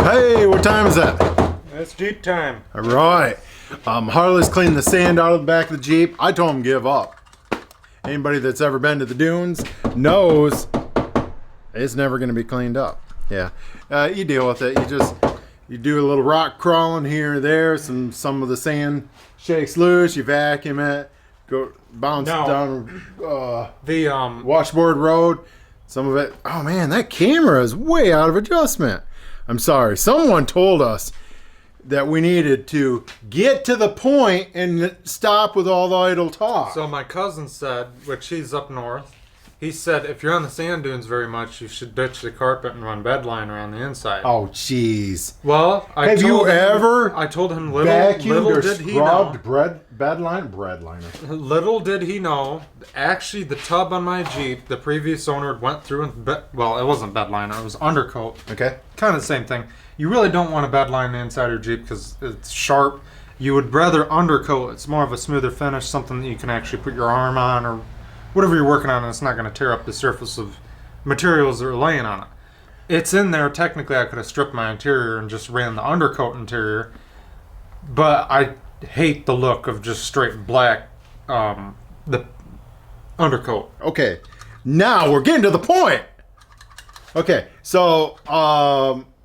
Hey, what time is that? It's Jeep time. All right. Harley's cleaned the sand out of the back of the Jeep. I told him give up. Anybody that's ever been to the dunes knows it's never going to be cleaned up. Yeah, you deal with it. You do a little rock crawling here or there. Some of the sand shakes loose. You vacuum it. Go bounce down the washboard road. Some of it. Oh man, that camera is way out of adjustment. I'm sorry. Someone told us that we needed to get to the point and stop with all the idle talk. So my cousin said, which he's up north, he said if you're on the sand dunes very much, you should ditch the carpet and run bed liner on the inside. Oh, jeez. Well, I told him little did he know. Bed liner. Little did he know. Actually, the tub on my Jeep, the previous owner went through and well, it wasn't bed liner, it was undercoat. Okay. Kind of the same thing. You really don't want a bed line inside your Jeep because it's sharp. You would rather undercoat. It's more of a smoother finish, something that you can actually put your arm on or whatever you're working on, and it's not going to tear up the surface of materials that are laying on it. It's in there. Technically, I could have stripped my interior and just ran the undercoat interior, but I hate the look of just straight black, the undercoat. Okay, now we're getting to the point. Okay, so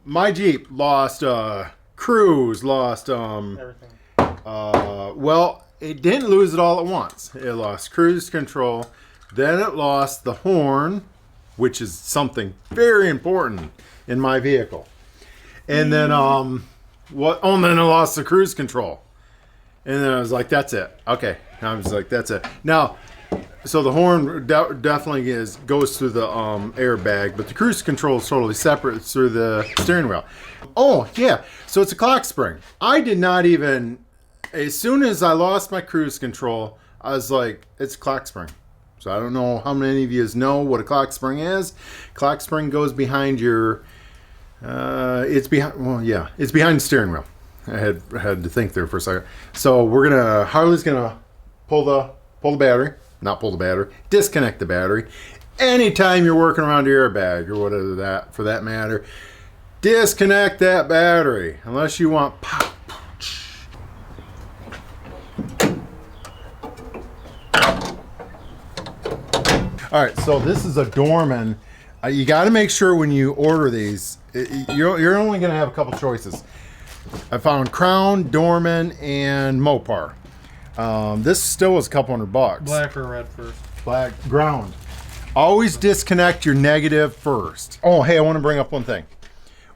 my Jeep lost cruise, lost Everything. well, it didn't lose it all at once. It lost cruise control, then it lost the horn, which is something very important in my vehicle. And then then it lost the cruise control. And then I was like, that's it. Okay. I was like, that's it. Now, so the horn definitely goes through the airbag, but the cruise control is totally separate. It's through the steering wheel. Oh, yeah. So it's a clock spring. I did not even, as soon as I lost my cruise control, I was like, it's a clock spring. So I don't know how many of you know what a clock spring is. Clock spring goes behind your, it's behind the steering wheel. I had to think there for a second. So Harley's gonna disconnect the battery. Anytime you're working around your airbag or whatever that, for that matter, disconnect that battery unless you want pop. All right, so this is a Dorman. You got to make sure when you order these, you're only going to have a couple choices. I found Crown, Dorman, and Mopar. This still was a couple $100. Black or red first? Black, ground. Always disconnect your negative first. Oh, hey, I want to bring up one thing.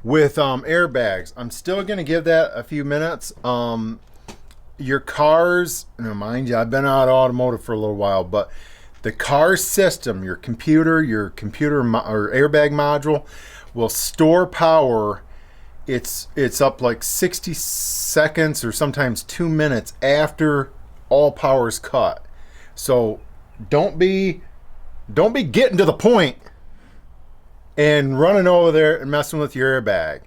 With airbags, I'm still going to give that a few minutes. Your cars, mind you, I've been out of automotive for a little while, but the car system, your computer or airbag module will store power. It's up like 60 seconds or sometimes 2 minutes after all power is cut. So don't be getting to the point and running over there and messing with your airbag.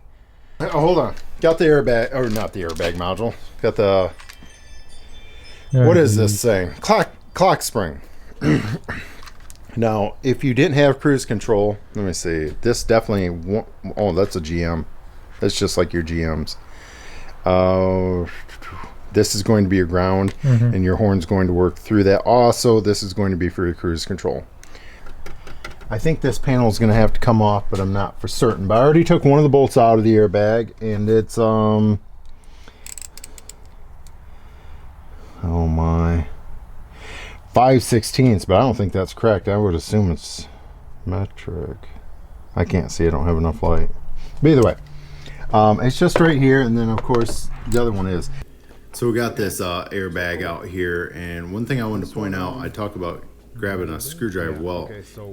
Oh, hold on. Got the airbag, or not the airbag module. Got the, what is this thing? Clock spring. Now, if you didn't have cruise control, let me see. This definitely won't, oh, that's a GM. That's just like your GMs. This is going to be your ground, and your horn's going to work through that. Also, this is going to be for your cruise control. I think this panel is going to have to come off, but I'm not for certain. But I already took one of the bolts out of the airbag, and it's oh my, 5/16, but I don't think that's correct. I would assume it's metric. I can't see. I don't have enough light. But either way, it's just right here, and then of course the other one is. So we got this airbag out here, and one thing I wanted to point out, I talk about grabbing a screwdriver. Well,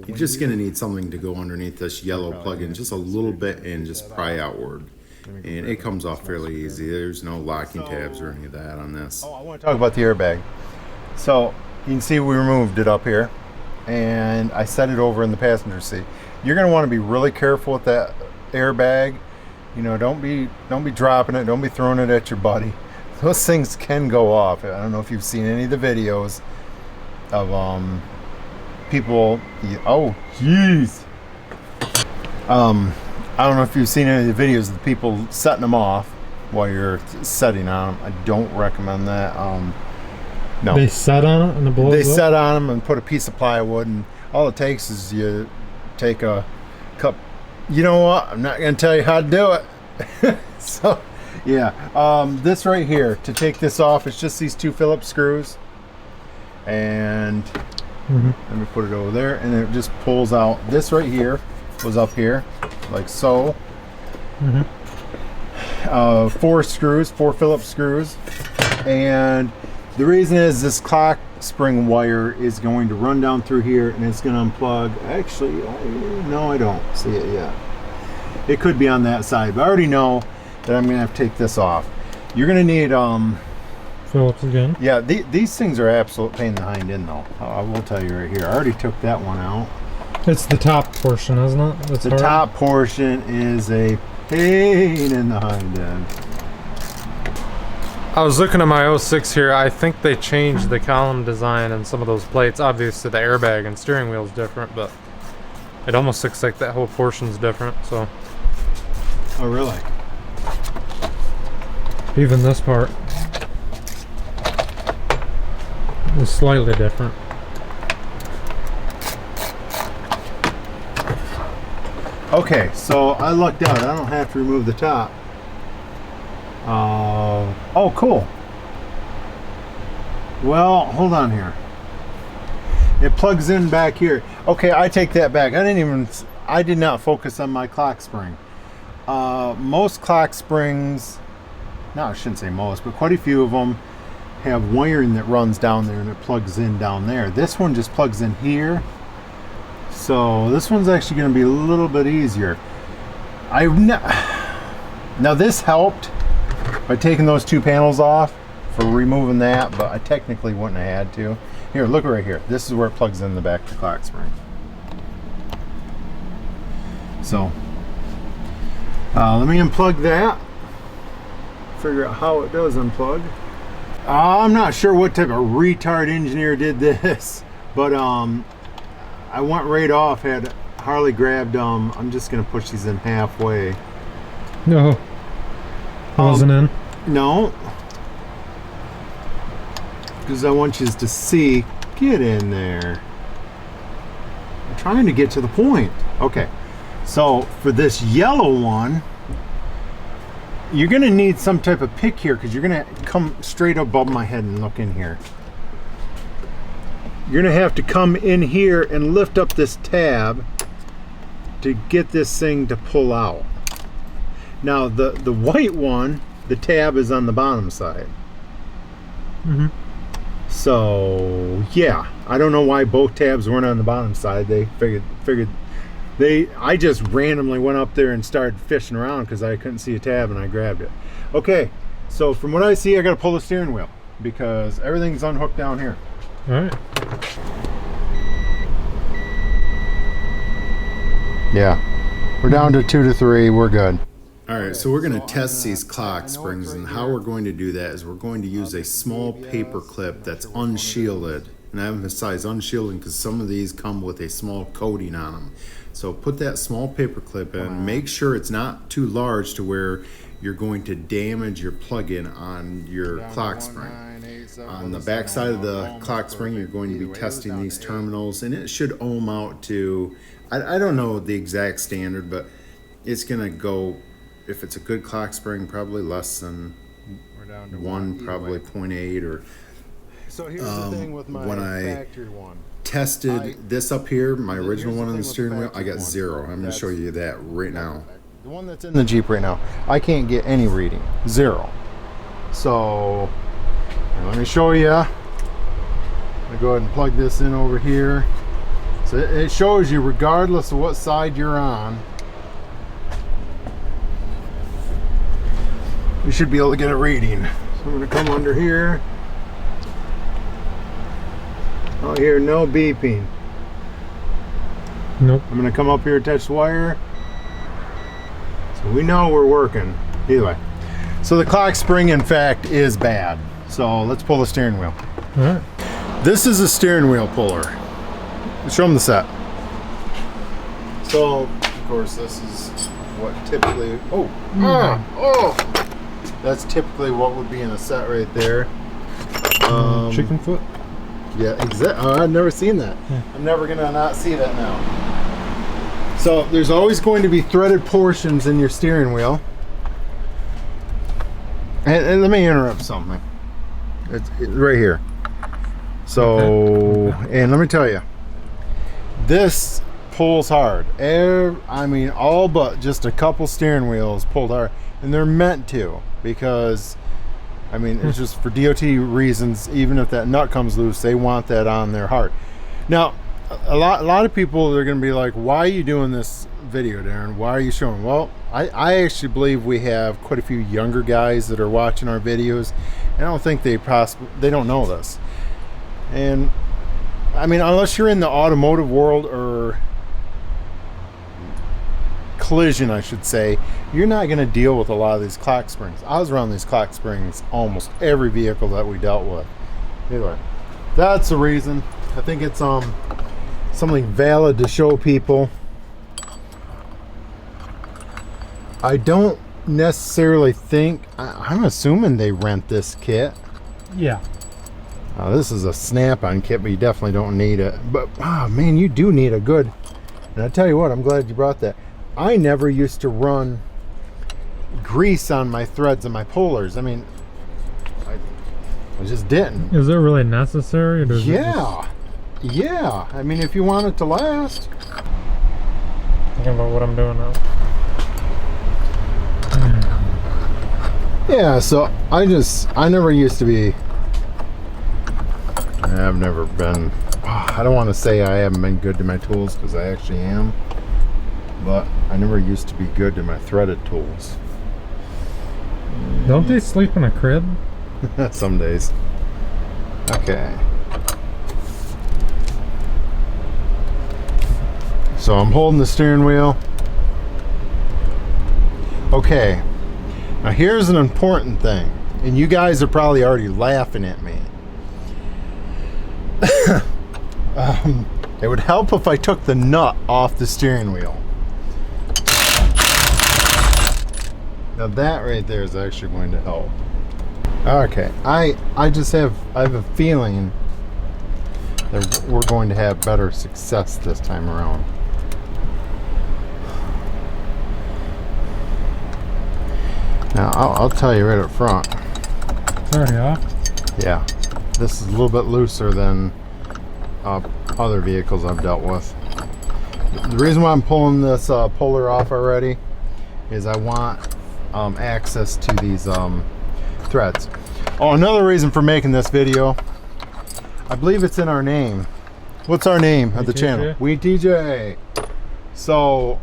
you're just going to need something to go underneath this yellow plug-in just a little bit and just pry outward. And it comes off fairly easy. There's no locking tabs or any of that on this. Oh, I want to talk about the airbag. So you can see we removed it up here, and I set it over in the passenger seat. You're going to want to be really careful with that airbag. You know, don't be dropping it. Don't be throwing it at your buddy. Those things can go off. I don't know if you've seen any of the videos of people. Oh, jeez. I don't know if you've seen any of the videos of the people setting them off while you're setting on them. I don't recommend that. No. They set on it and it blows They up? set on them and put a piece of plywood, and all it takes is you take a cup. You know what? I'm not going to tell you how to do it. So, yeah. This right here, to take this off, it's just these 2 Phillips screws. And let me put it over there, and it just pulls out. This right here goes up here, like so. 4 screws, 4 Phillips screws. And the reason is this clock spring wire is going to run down through here, and it's going to unplug. Actually, no, I don't see it yet. It could be on that side, but I already know that I'm going to have to take this off. You're going to need Phillips again. yeah, these things are absolute pain in the hind end, though. I will tell you right here. I already took that one out. It's the top portion, isn't it? That's The hard. top portion is a pain in the hind end. I was looking at my 06 here. I think they changed the column design and some of those plates. Obviously, the airbag and steering wheel is different, but it almost looks like that whole portion's different. So Oh, really? even this part is slightly different. Okay, so I lucked out. I don't have to remove the top. Oh, cool. Well, hold on here. It plugs in back here. Okay, I take that back. I did not focus on my clock spring. Most clock springs, no, I shouldn't say most, but quite a few of them have wiring that runs down there and it plugs in down there. This one just plugs in here. So this one's actually going to be a little bit easier. Now this helped by taking those 2 panels off for removing that, but I technically wouldn't have had to. Here, look right here. This is where it plugs in the back of the clock spring. So let me unplug that. Figure out how it does unplug. I'm not sure what type of retard engineer did this, but I went right off, had Harley grabbed, I'm just going to push these in halfway. No. Wasn't in? No. Because I want you to see, get in there. I'm trying to get to the point. Okay, so for this yellow one, you're going to need some type of pick here because you're going to come straight above my head and look in here. You're going to have to come in here and lift up this tab to get this thing to pull out. Now the white one, the tab is on the bottom side. So yeah, I don't know why both tabs weren't on the bottom side. They figured I just randomly went up there and started fishing around because I couldn't see a tab and I grabbed it. Okay, so from what I see, I got to pull the steering wheel because everything's unhooked down here. All right. Yeah, we're down to 2 to 3. We're good. All right, so we're going to test these clock springs, and how we're going to do that is we're going to use a small paper clip that's unshielded. And I emphasize unshielded because some of these come with a small coating on them. So put that small paper clip in, make sure it's not too large to where you're going to damage your plug-in on your clock spring. On the back side of the clock spring, you're going to be testing these terminals, and it should ohm out to, I don't know the exact standard, but it's going to go, if it's a good clock spring, probably less than 1, probably 0.8 or. So here's the thing with my factory one. Tested this up here, my original one on the steering wheel, I got 0. I'm going to show you that right now. The one that's in the Jeep right now, I can't get any reading, 0. So let me show you. I'm going to go ahead and plug this in over here. So it shows you regardless of what side you're on, you should be able to get a reading. So I'm going to come under here. Oh, here, no beeping. Nope. I'm going to come up here, touch the wire. So we know we're working. Either way. So the clock spring, in fact, is bad. So let's pull the steering wheel. All right. This is a steering wheel puller. Show them the set. So, of course, this is what typically, that's typically what would be in a set right there. Chicken foot? Yeah, exactly. Oh, I've never seen that. Yeah. I'm never gonna not see that now. So there's always going to be threaded portions in your steering wheel. And let me interrupt something. It's right here. So, and let me tell you, this pulls hard. I mean, all but just a couple steering wheels pulled hard, and they're meant to, because I mean, it's just for DOT reasons. Even if that nut comes loose, they want that on there hard. Now, a lot of people, they're going to be like, why are you doing this video, Darren? Why are you showing? Well, I actually believe we have quite a few younger guys that are watching our videos, and I don't think they don't know this. And I mean, unless you're in the automotive world, or collision, I should say, you're not going to deal with a lot of these clock springs. I was around these clock springs almost every vehicle that we dealt with. Anyway, that's the reason. I think it's something valid to show people. I don't necessarily think, I'm assuming they rent this kit. Yeah. This is a snap-on kit, but you definitely don't need it. But oh man, you do need a good, and I tell you what, I'm glad you brought that. I never used to run grease on my threads and my pullers. I mean, I just didn't. Is it really necessary? Or does Yeah. I mean, if you want it to last. Thinking about what I'm doing now. Yeah, so I never used to be, I've never been, I don't want to say I haven't been good to my tools, because I actually am, but I never used to be good to my threaded tools. Don't they sleep in a crib? Some days. Okay. So I'm holding the steering wheel. Okay. Now here's an important thing, and you guys are probably already laughing at me. It would help if I took the nut off the steering wheel. Now that right there is actually going to help. Okay, I have a feeling that we're going to have better success this time around. Now I'll tell you right up front. It's already off? Yeah, this is a little bit looser than other vehicles I've dealt with. The reason why I'm pulling this puller off already is I want access to these threads. Oh, another reason for making this video, I believe it's in our name. What's our name of the channel? We TJ. So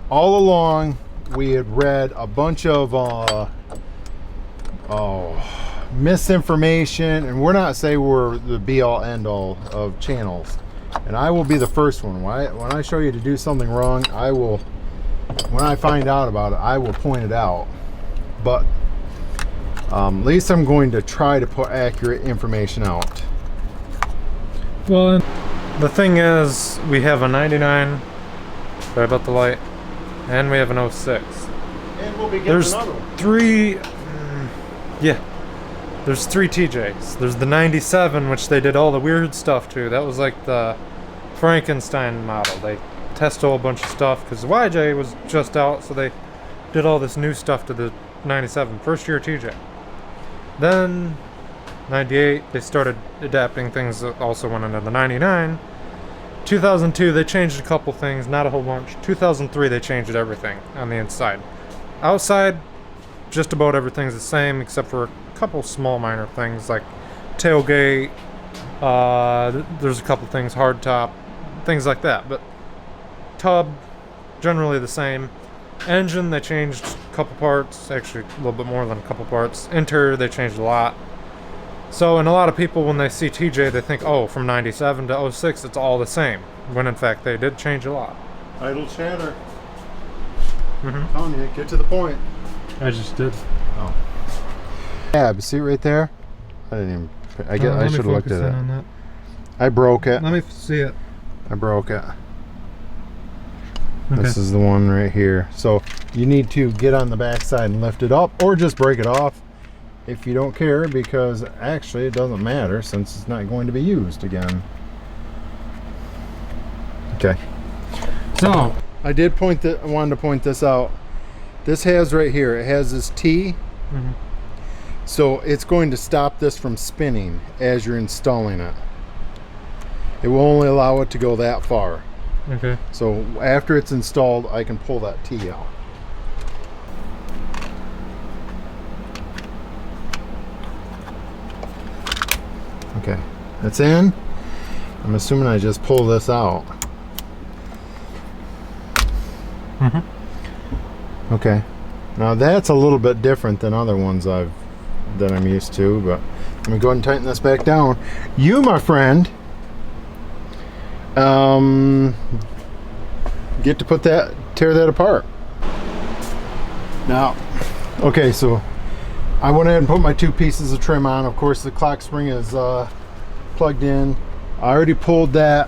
all along we had read a bunch of misinformation, and we're not saying we're the be-all end-all of channels, and I will be the first one. When I show you to do something wrong, I will, when I find out about it, I will point it out. But at least I'm going to try to put accurate information out. Well, the thing is, we have a 99 right about the light, and we have an 06. And we'll be getting There's another one. three, there's three TJs. There's the 97, which they did all the weird stuff to. That was like the Frankenstein model. They tested a whole bunch of stuff because the YJ was just out, so they did all this new stuff to the 97, first year TJ. Then 98, they started adapting things that also went into the 99. 2002, they changed a couple things, not a whole bunch. 2003, they changed everything on the inside. Outside, just about everything's the same except for a couple small minor things like tailgate. There's a couple things, hardtop, things like that. But tub, generally the same. Engine, they changed a couple parts, actually a little bit more than a couple parts. Interior, they changed a lot. So, and a lot of people, when they see TJ, they think, oh, from 97 to 06, it's all the same. When in fact, they did change a lot. Idle chatter. Telling you, get to the point. I just did. Oh. Yeah, see it right there? I didn't even, I should have looked at it. On that. I broke it. Let me see it. I broke it. This is the one right here. So you need to get on the back side and lift it up, or just break it off if you don't care, because actually it doesn't matter since it's not going to be used again. Okay. So I wanted to point this out. This has right here, it has this T. So it's going to stop this from spinning as you're installing it. It will only allow it to go that far. Okay. So after it's installed, I can pull that T out. Okay, that's in. I'm assuming I just pull this out. Okay. Now that's a little bit different than other ones that I'm used to, but let me go ahead and tighten this back down. You, my friend, get to tear that apart. Now, okay, so I went ahead and put my 2 pieces of trim on. Of course, the clock spring is plugged in. I already pulled this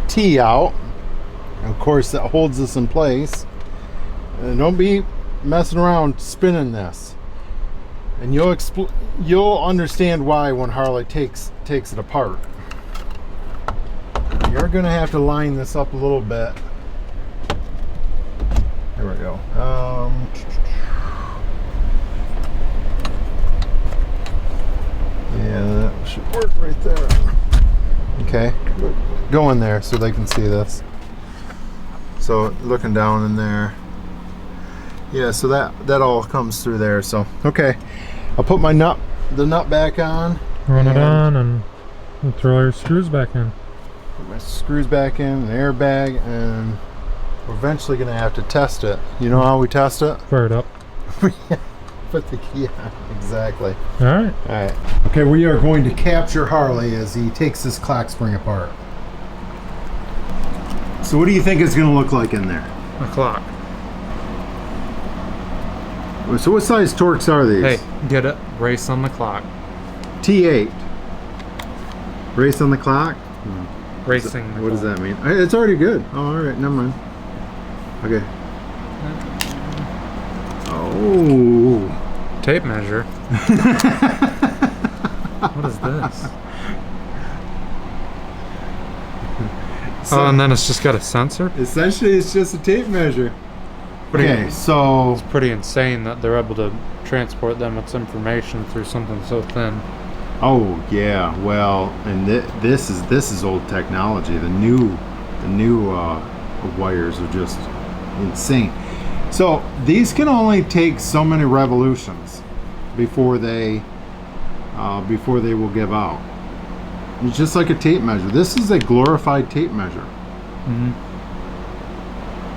T out. Of course, that holds this in place. And don't be messing around spinning this. And you'll understand why when Harley takes it apart. You're gonna have to line this up a little bit. There we go. Yeah, that should work right there. Okay, go in there so they can see this. So looking down in there. Yeah, so that all comes through there. So okay, I'll put the nut back on. Run it on and throw your screws back in. Put my screws back in, an airbag, and we're eventually gonna have to test it. You know how we test it? Fire it up. Put the key on. Exactly. Alright. Alright. Okay, we are going to capture Harley as he takes this clock spring apart. So what do you think it's gonna look like in there? A clock. So what size Torx are these? Hey, get it. Race on the clock. T8. Race on the clock? Racing. What does that mean? It's already good. Oh, all right, never mind. Okay. Oh. Tape measure. What is this? Oh, and then it's just got a sensor? Essentially, it's just a tape measure. Okay, so it's pretty insane that they're able to transport that much information through something so thin. Oh yeah, well, and this is old technology. The new wires are just insane. So these can only take so many revolutions before they will give out. It's just like a tape measure. This is a glorified tape measure.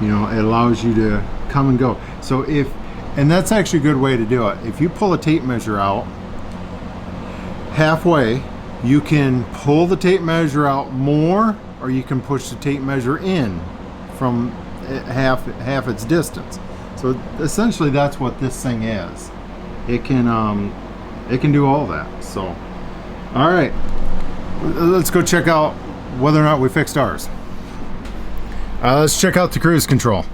You know, it allows you to come and go. So and that's actually a good way to do it. If you pull a tape measure out halfway, you can pull the tape measure out more, or you can push the tape measure in from half its distance. So essentially that's what this thing is. It can do all that. So all right, let's go check out whether or not we fixed ours. Let's check out the cruise control,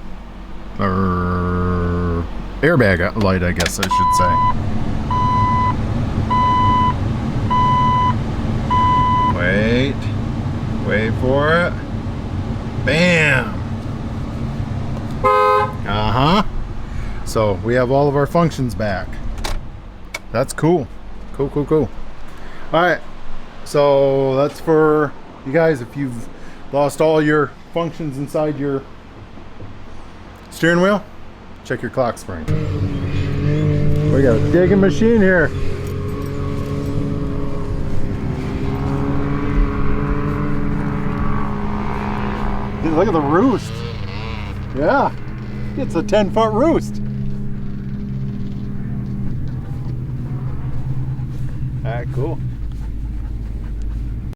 or airbag light, I guess I should say. Wait for it. Bam. So we have all of our functions back. That's cool. Cool. All right, so that's for you guys. If you've lost all your functions inside your steering wheel, check your clock spring. We got a digging machine here. Dude, look at the roost. Yeah, it's a 10-foot roost. All right, cool.